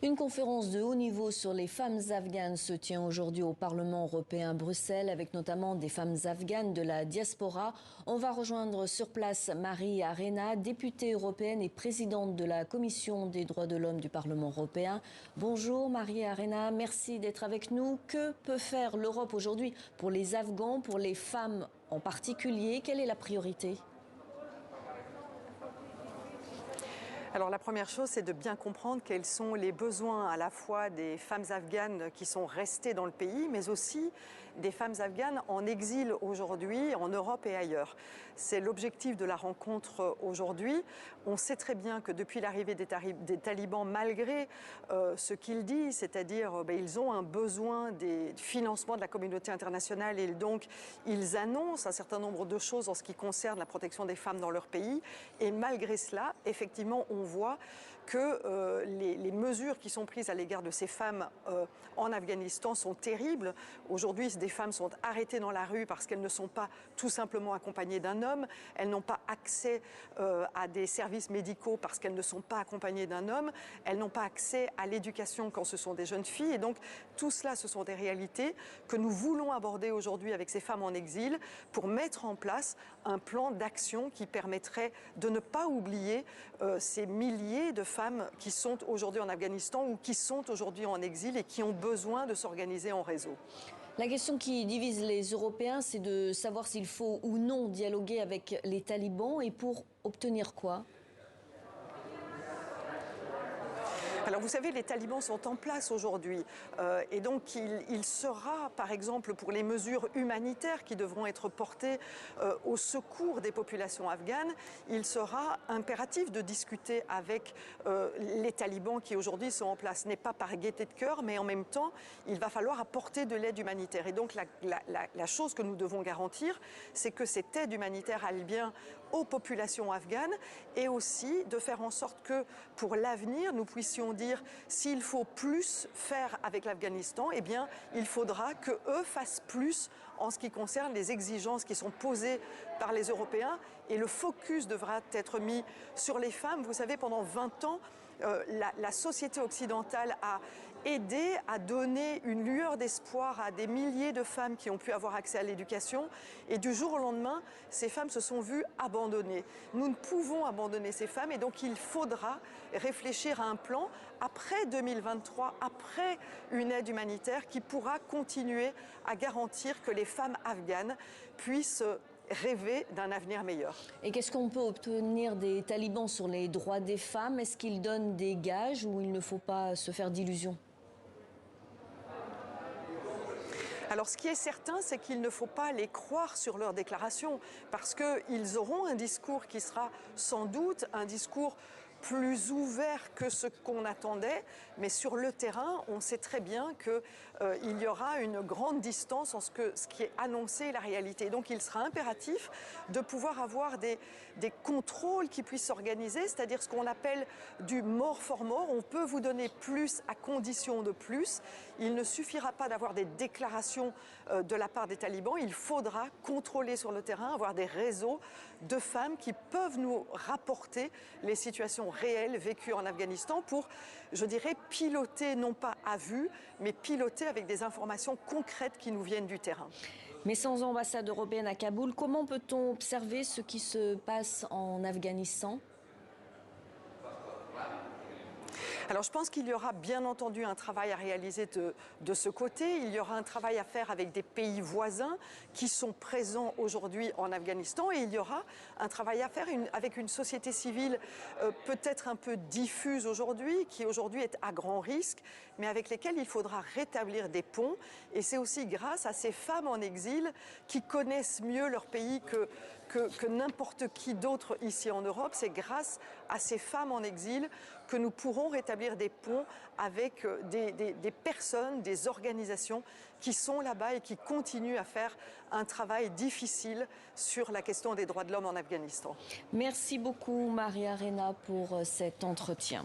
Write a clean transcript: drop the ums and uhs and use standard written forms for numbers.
Une conférence de haut niveau sur les femmes afghanes se tient aujourd'hui au Parlement européen à Bruxelles, avec notamment des femmes afghanes de la diaspora. On va rejoindre sur place Marie Arena, députée européenne et présidente de la Commission des droits de l'homme du Parlement européen. Bonjour Marie Arena, merci d'être avec nous. Que peut faire l'Europe aujourd'hui pour les Afghans, pour les femmes en particulier? Quelle est la priorité ? Alors la première chose, c'est de bien comprendre quels sont les besoins à la fois des femmes afghanes qui sont restées dans le pays, mais aussi des femmes afghanes en exil aujourd'hui, en Europe et ailleurs. C'est l'objectif de la rencontre aujourd'hui. On sait très bien que depuis l'arrivée des talibans, malgré ce qu'ils disent, c'est-à-dire ils ont un besoin des financements de la communauté internationale et donc ils annoncent un certain nombre de choses en ce qui concerne la protection des femmes dans leur pays. Et malgré cela, effectivement, on voit que les mesures qui sont prises à l'égard de ces femmes en Afghanistan sont terribles. Aujourd'hui, des femmes sont arrêtées dans la rue parce qu'elles ne sont pas tout simplement accompagnées d'un homme. Elles n'ont pas accès à des services médicaux parce qu'elles ne sont pas accompagnées d'un homme. Elles n'ont pas accès à l'éducation quand ce sont des jeunes filles. Et donc, tout cela, ce sont des réalités que nous voulons aborder aujourd'hui avec ces femmes en exil pour mettre en place un plan d'action qui permettrait de ne pas oublier ces milliers de femmes qui sont aujourd'hui en Afghanistan ou qui sont aujourd'hui en exil et qui ont besoin de s'organiser en réseau. La question qui divise les Européens, c'est de savoir s'il faut ou non dialoguer avec les talibans et pour obtenir quoi ? Alors vous savez, les talibans sont en place aujourd'hui et donc il sera, par exemple, pour les mesures humanitaires qui devront être portées au secours des populations afghanes, il sera impératif de discuter avec les talibans qui aujourd'hui sont en place. Ce n'est pas par gaieté de cœur, mais en même temps, il va falloir apporter de l'aide humanitaire. Et donc la chose que nous devons garantir, c'est que cette aide humanitaire aille bien aux populations afghanes et aussi de faire en sorte que pour l'avenir, nous puissions dire s'il faut plus faire avec l'Afghanistan, eh bien, il faudra qu'eux fassent plus en ce qui concerne les exigences qui sont posées par les Européens et le focus devra être mis sur les femmes. Vous savez, pendant 20 ans, la société occidentale a aidé à donner une lueur d'espoir à des milliers de femmes qui ont pu avoir accès à l'éducation et du jour au lendemain, ces femmes se sont vues abandonnées. Nous ne pouvons abandonner ces femmes et donc il faudra réfléchir à un plan après 2023, après une aide humanitaire qui pourra continuer à garantir que les femmes afghanes puissent rêver d'un avenir meilleur. Et qu'est-ce qu'on peut obtenir des talibans sur les droits des femmes? Est-ce qu'ils donnent des gages ou il ne faut pas se faire d'illusions? Alors ce qui est certain, c'est qu'il ne faut pas les croire sur leurs déclarations parce qu'ils auront un discours qui sera sans doute un discours plus ouvert que ce qu'on attendait, mais sur le terrain, on sait très bien qu'il y aura une grande distance entre ce qui est annoncé et la réalité. Donc il sera impératif de pouvoir avoir des contrôles qui puissent s'organiser, c'est-à-dire ce qu'on appelle du more for more. On peut vous donner plus à condition de plus. Il ne suffira pas d'avoir des déclarations de la part des talibans, il faudra contrôler sur le terrain, avoir des réseaux de femmes qui peuvent nous rapporter les situations réelles vécues en Afghanistan pour, je dirais, piloter, non pas à vue, mais piloter avec des informations concrètes qui nous viennent du terrain. Mais sans ambassade européenne à Kaboul, comment peut-on observer ce qui se passe en Afghanistan ? Alors je pense qu'il y aura bien entendu un travail à réaliser de ce côté. Il y aura un travail à faire avec des pays voisins qui sont présents aujourd'hui en Afghanistan et il y aura un travail à faire avec une société civile peut-être un peu diffuse aujourd'hui, qui aujourd'hui est à grand risque, mais avec lesquelles il faudra rétablir des ponts. Et c'est aussi grâce à ces femmes en exil qui connaissent mieux leur pays que n'importe qui d'autre ici en Europe. C'est grâce à ces femmes en exil que nous pourrons rétablir des ponts avec des personnes, des organisations qui sont là-bas et qui continuent à faire un travail difficile sur la question des droits de l'homme en Afghanistan. Merci beaucoup Marie Arena pour cet entretien.